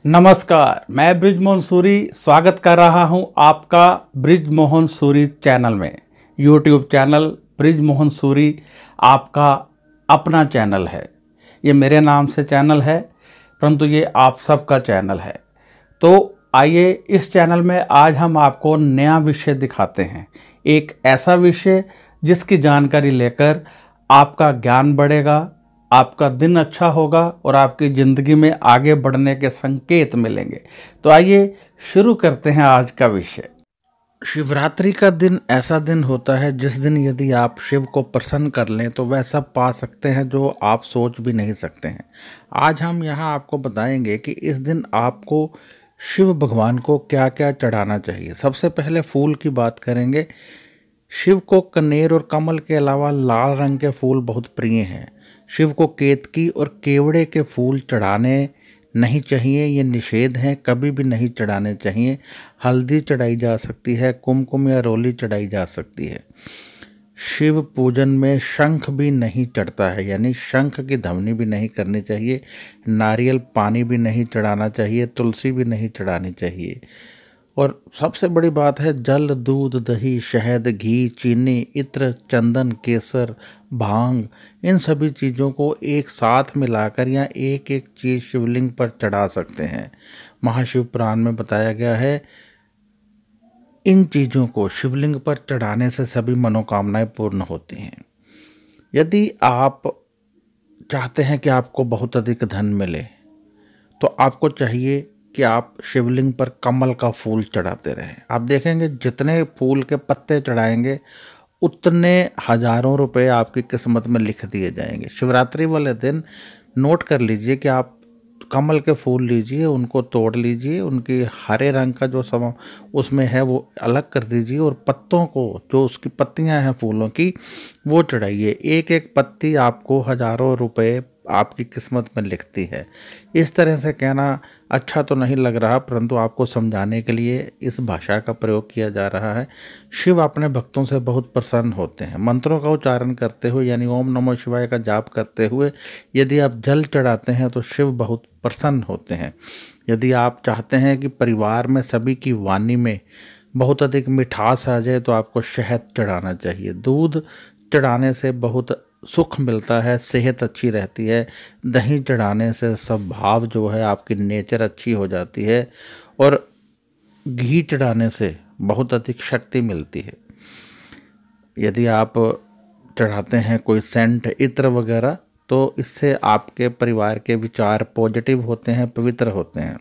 नमस्कार, मैं ब्रिजमोहन सूरी स्वागत कर रहा हूं आपका ब्रिजमोहन सूरी चैनल में। यूट्यूब चैनल ब्रिजमोहन सूरी आपका अपना चैनल है। ये मेरे नाम से चैनल है, परंतु ये आप सबका चैनल है। तो आइए इस चैनल में आज हम आपको नया विषय दिखाते हैं। एक ऐसा विषय जिसकी जानकारी लेकर आपका ज्ञान बढ़ेगा, आपका दिन अच्छा होगा और आपकी ज़िंदगी में आगे बढ़ने के संकेत मिलेंगे। तो आइए शुरू करते हैं आज का विषय। शिवरात्रि का दिन ऐसा दिन होता है जिस दिन यदि आप शिव को प्रसन्न कर लें तो वह सब पा सकते हैं जो आप सोच भी नहीं सकते हैं। आज हम यहाँ आपको बताएंगे कि इस दिन आपको शिव भगवान को क्या क्या चढ़ाना चाहिए। सबसे पहले फूल की बात करेंगे। शिव को कनेर और कमल के अलावा लाल रंग के फूल बहुत प्रिय हैं। शिव को केतकी और केवड़े के फूल चढ़ाने नहीं चाहिए, ये निषेध हैं, कभी भी नहीं चढ़ाने चाहिए। हल्दी चढ़ाई जा सकती है, कुमकुम या रोली चढ़ाई जा सकती है। शिव पूजन में शंख भी नहीं चढ़ता है, यानी शंख की ध्वनि भी नहीं करनी चाहिए। नारियल पानी भी नहीं चढ़ाना चाहिए, तुलसी भी नहीं चढ़ानी चाहिए। और सबसे बड़ी बात है, जल, दूध, दही, शहद, घी, चीनी, इत्र, चंदन, केसर, भांग, इन सभी चीज़ों को एक साथ मिलाकर या एक एक चीज़ शिवलिंग पर चढ़ा सकते हैं। महाशिव पुराण में बताया गया है, इन चीज़ों को शिवलिंग पर चढ़ाने से सभी मनोकामनाएं पूर्ण होती हैं। यदि आप चाहते हैं कि आपको बहुत अधिक धन मिले तो आपको चाहिए कि आप शिवलिंग पर कमल का फूल चढ़ाते रहें। आप देखेंगे जितने फूल के पत्ते चढ़ाएंगे उतने हजारों रुपए आपकी किस्मत में लिख दिए जाएंगे। शिवरात्रि वाले दिन नोट कर लीजिए कि आप कमल के फूल लीजिए, उनको तोड़ लीजिए, उनकी हरे रंग का जो समा उसमें है वो अलग कर दीजिए और पत्तों को, जो उसकी पत्तियां हैं फूलों की, वो चढ़ाइए। एक एक पत्ती आपको हजारों रुपए आपकी किस्मत में लिखती है। इस तरह से कहना अच्छा तो नहीं लग रहा, परंतु आपको समझाने के लिए इस भाषा का प्रयोग किया जा रहा है। शिव अपने भक्तों से बहुत प्रसन्न होते हैं। मंत्रों का उच्चारण करते हुए, यानी ओम नमः शिवाय का जाप करते हुए यदि आप जल चढ़ाते हैं तो शिव बहुत प्रसन्न होते हैं। यदि आप चाहते हैं कि परिवार में सभी की वाणी में बहुत अधिक मिठास आ जाए तो आपको शहद चढ़ाना चाहिए। दूध चढ़ाने से बहुत सुख मिलता है, सेहत अच्छी रहती है। दही चढ़ाने से स्वभाव जो है आपकी नेचर अच्छी हो जाती है और घी चढ़ाने से बहुत अधिक शक्ति मिलती है। यदि आप चढ़ाते हैं कोई सेंट, इत्र वगैरह, तो इससे आपके परिवार के विचार पॉजिटिव होते हैं, पवित्र होते हैं।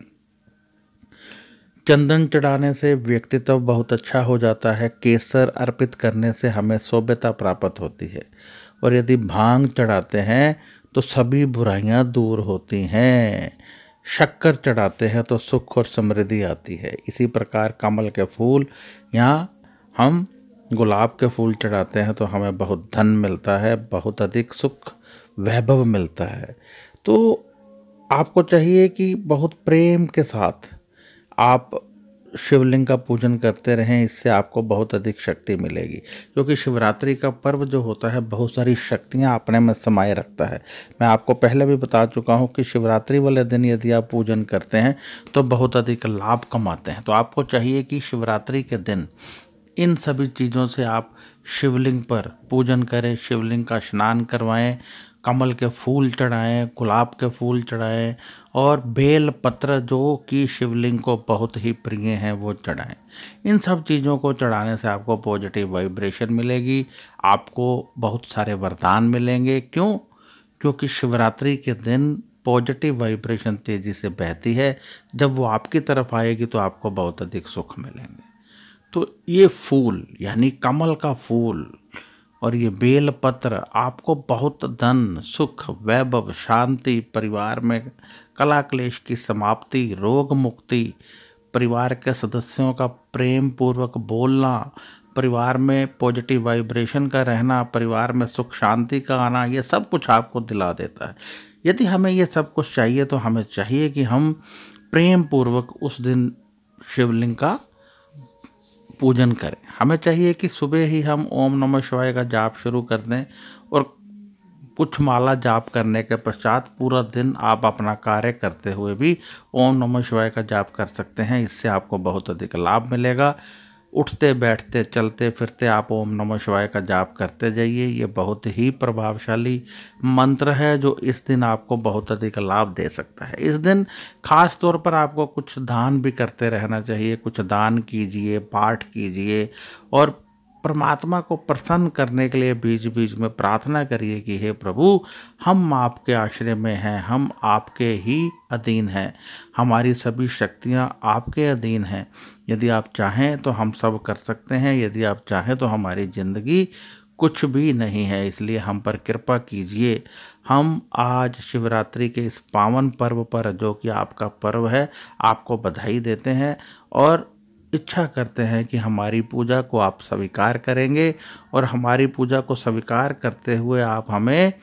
चंदन चढ़ाने से व्यक्तित्व बहुत अच्छा हो जाता है। केसर अर्पित करने से हमें सौम्यता प्राप्त होती है। और यदि भांग चढ़ाते हैं तो सभी बुराइयां दूर होती हैं। शक्कर चढ़ाते हैं तो सुख और समृद्धि आती है। इसी प्रकार कमल के फूल या हम गुलाब के फूल चढ़ाते हैं तो हमें बहुत धन मिलता है, बहुत अधिक सुख वैभव मिलता है। तो आपको चाहिए कि बहुत प्रेम के साथ आप शिवलिंग का पूजन करते रहें, इससे आपको बहुत अधिक शक्ति मिलेगी। क्योंकि शिवरात्रि का पर्व जो होता है बहुत सारी शक्तियां अपने में समाये रखता है। मैं आपको पहले भी बता चुका हूं कि शिवरात्रि वाले दिन यदि आप पूजन करते हैं तो बहुत अधिक लाभ कमाते हैं। तो आपको चाहिए कि शिवरात्रि के दिन इन सभी चीज़ों से आप शिवलिंग पर पूजन करें, शिवलिंग का स्नान करवाएं, कमल के फूल चढ़ाएं, गुलाब के फूल चढ़ाएं और बेल पत्र जो कि शिवलिंग को बहुत ही प्रिय हैं वो चढ़ाएं। इन सब चीज़ों को चढ़ाने से आपको पॉजिटिव वाइब्रेशन मिलेगी, आपको बहुत सारे वरदान मिलेंगे। क्यों? क्योंकि शिवरात्रि के दिन पॉजिटिव वाइब्रेशन तेज़ी से बहती है। जब वो आपकी तरफ आएगी तो आपको बहुत अधिक सुख मिलेंगे। तो ये फूल यानी कमल का फूल और ये बेल पत्र आपको बहुत धन, सुख, वैभव, शांति, परिवार में कला क्लेश की समाप्ति, रोग मुक्ति, परिवार के सदस्यों का प्रेम पूर्वक बोलना, परिवार में पॉजिटिव वाइब्रेशन का रहना, परिवार में सुख शांति का आना, ये सब कुछ आपको दिला देता है। यदि हमें ये सब कुछ चाहिए तो हमें चाहिए कि हम प्रेम पूर्वक उस दिन शिवलिंग का पूजन करें। हमें चाहिए कि सुबह ही हम ओम नमः शिवाय का जाप शुरू कर दें और कुछ माला जाप करने के पश्चात पूरा दिन आप अपना कार्य करते हुए भी ओम नमः शिवाय का जाप कर सकते हैं। इससे आपको बहुत अधिक लाभ मिलेगा। उठते बैठते चलते फिरते आप ओम नमः शिवाय का जाप करते जाइए। ये बहुत ही प्रभावशाली मंत्र है जो इस दिन आपको बहुत अधिक लाभ दे सकता है। इस दिन खास तौर पर आपको कुछ दान भी करते रहना चाहिए। कुछ दान कीजिए, पाठ कीजिए और परमात्मा को प्रसन्न करने के लिए बीच बीच में प्रार्थना करिए कि हे प्रभु, हम आपके आश्रय में हैं, हम आपके ही अधीन हैं, हमारी सभी शक्तियां आपके अधीन हैं। यदि आप चाहें तो हम सब कर सकते हैं, यदि आप चाहें तो हमारी ज़िंदगी कुछ भी नहीं है, इसलिए हम पर कृपा कीजिए। हम आज शिवरात्रि के इस पावन पर्व पर, जो कि आपका पर्व है, आपको बधाई देते हैं और इच्छा करते हैं कि हमारी पूजा को आप स्वीकार करेंगे और हमारी पूजा को स्वीकार करते हुए आप हमें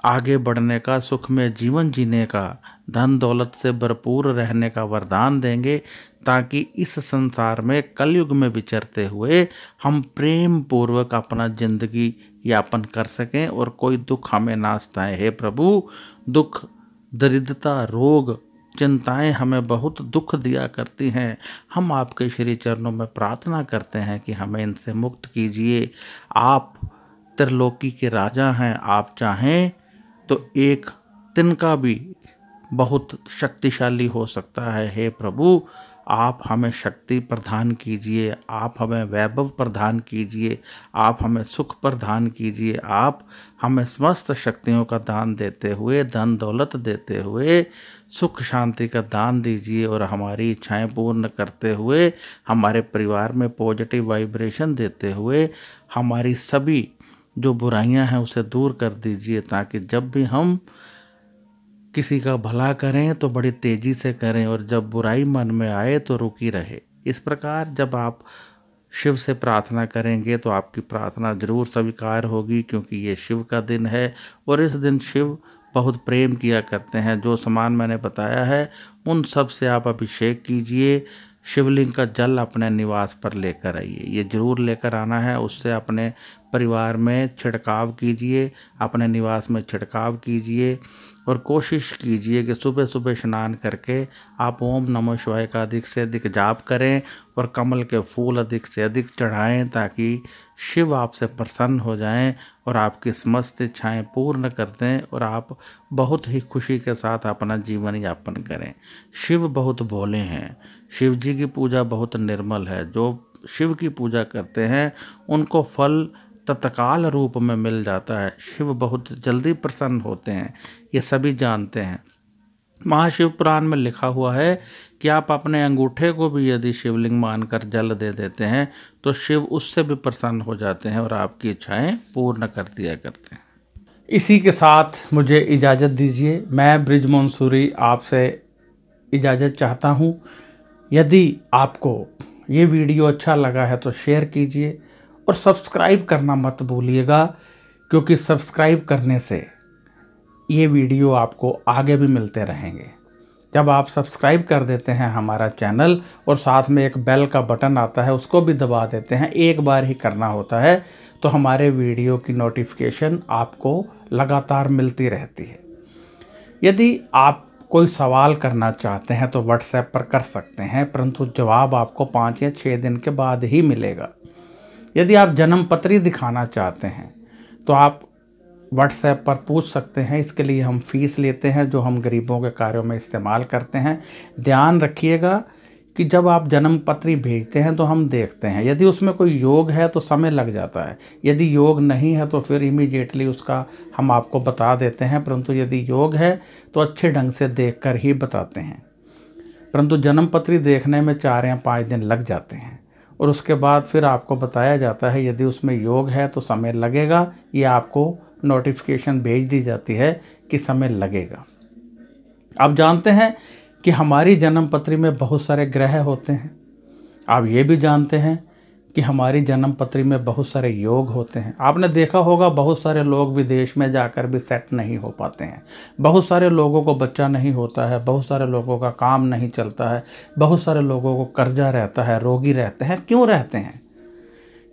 आगे बढ़ने का, सुख में जीवन जीने का, धन दौलत से भरपूर रहने का वरदान देंगे, ताकि इस संसार में कलयुग में विचरते हुए हम प्रेम पूर्वक अपना जिंदगी यापन कर सकें और कोई दुख हमें ना सताए। हे प्रभु, दुख, दरिद्रता, रोग, चिंताएं हमें बहुत दुख दिया करती हैं। हम आपके श्री चरणों में प्रार्थना करते हैं कि हमें इनसे मुक्त कीजिए। आप त्रिलोकी के राजा हैं, आप चाहें तो एक तिनका भी बहुत शक्तिशाली हो सकता है। हे प्रभु, आप हमें शक्ति प्रदान कीजिए, आप हमें वैभव प्रदान कीजिए, आप हमें सुख प्रदान कीजिए। आप हमें समस्त शक्तियों का दान देते हुए, धन दौलत देते हुए सुख शांति का दान दीजिए और हमारी इच्छाएं पूर्ण करते हुए, हमारे परिवार में पॉजिटिव वाइब्रेशन देते हुए हमारी सभी जो बुराइयां हैं उसे दूर कर दीजिए, ताकि जब भी हम किसी का भला करें तो बड़ी तेज़ी से करें और जब बुराई मन में आए तो रुकी रहे। इस प्रकार जब आप शिव से प्रार्थना करेंगे तो आपकी प्रार्थना जरूर स्वीकार होगी, क्योंकि ये शिव का दिन है और इस दिन शिव बहुत प्रेम किया करते हैं। जो सामान मैंने बताया है उन सब से आप अभिषेक कीजिए। शिवलिंग का जल अपने निवास पर लेकर आइए, ये जरूर लेकर आना है। उससे अपने परिवार में छिड़काव कीजिए, अपने निवास में छिड़काव कीजिए और कोशिश कीजिए कि सुबह सुबह स्नान करके आप ओम नमः शिवाय का अधिक से अधिक जाप करें और कमल के फूल अधिक से अधिक चढ़ाएं, ताकि शिव आपसे प्रसन्न हो जाएं और आपकी समस्त इच्छाएं पूर्ण कर दें और आप बहुत ही खुशी के साथ अपना जीवन यापन करें। शिव बहुत भोले हैं, शिव जी की पूजा बहुत निर्मल है। जो शिव की पूजा करते हैं उनको फल तत्काल रूप में मिल जाता है। शिव बहुत जल्दी प्रसन्न होते हैं, ये सभी जानते हैं। महाशिव पुराण में लिखा हुआ है कि आप अपने अंगूठे को भी यदि शिवलिंग मानकर जल दे देते हैं तो शिव उससे भी प्रसन्न हो जाते हैं और आपकी इच्छाएं पूर्ण कर दिया करते हैं। इसी के साथ मुझे इजाज़त दीजिए। मैं बृजमोहन सूरी आपसे इजाज़त चाहता हूँ। यदि आपको ये वीडियो अच्छा लगा है तो शेयर कीजिए और सब्सक्राइब करना मत भूलिएगा, क्योंकि सब्सक्राइब करने से ये वीडियो आपको आगे भी मिलते रहेंगे। जब आप सब्सक्राइब कर देते हैं हमारा चैनल और साथ में एक बेल का बटन आता है उसको भी दबा देते हैं, एक बार ही करना होता है, तो हमारे वीडियो की नोटिफिकेशन आपको लगातार मिलती रहती है। यदि आप कोई सवाल करना चाहते हैं तो व्हाट्सएप पर कर सकते हैं, परंतु जवाब आपको 5 या 6 दिन के बाद ही मिलेगा। यदि आप जन्म पत्री दिखाना चाहते हैं तो आप व्हाट्सएप पर पूछ सकते हैं। इसके लिए हम फीस लेते हैं जो हम गरीबों के कार्यों में इस्तेमाल करते हैं। ध्यान रखिएगा कि जब आप जन्म पत्री भेजते हैं तो हम देखते हैं, यदि उसमें कोई योग है तो समय लग जाता है, यदि योग नहीं है तो फिर इमीडिएटली उसका हम आपको बता देते हैं, परंतु यदि योग है तो अच्छे ढंग से देखकर ही बताते हैं। परंतु जन्म पत्री देखने में 4 या 5 दिन लग जाते हैं और उसके बाद फिर आपको बताया जाता है यदि उसमें योग है तो समय लगेगा, ये आपको नोटिफिकेशन भेज दी जाती है कि समय लगेगा। आप जानते हैं कि हमारी जन्म पत्री में बहुत सारे ग्रह होते हैं। आप ये भी जानते हैं कि हमारी जन्म पत्री में बहुत सारे योग होते हैं। आपने देखा होगा बहुत सारे लोग विदेश में जाकर भी सेट नहीं हो पाते हैं, बहुत सारे लोगों को बच्चा नहीं होता है, बहुत सारे लोगों का काम नहीं चलता है, बहुत सारे लोगों को कर्जा रहता है, रोगी रहते हैं। क्यों रहते हैं?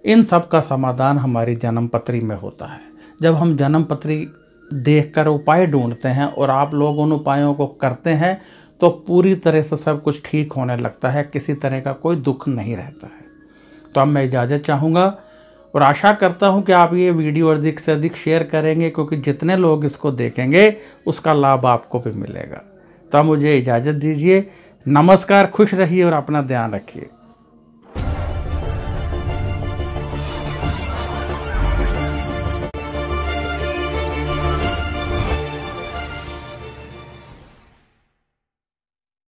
इन सब का समाधान हमारी जन्म पत्री में होता है। जब हम जन्म पत्री देखकर उपाय ढूंढते हैं और आप लोग उन उपायों को करते हैं तो पूरी तरह से सब कुछ ठीक होने लगता है, किसी तरह का कोई दुख नहीं रहता है। तो अब मैं इजाज़त चाहूँगा और आशा करता हूँ कि आप ये वीडियो अधिक से अधिक शेयर करेंगे, क्योंकि जितने लोग इसको देखेंगे उसका लाभ आपको भी मिलेगा। तो अब मुझे इजाज़त दीजिए। नमस्कार, खुश रहिए और अपना ध्यान रखिए।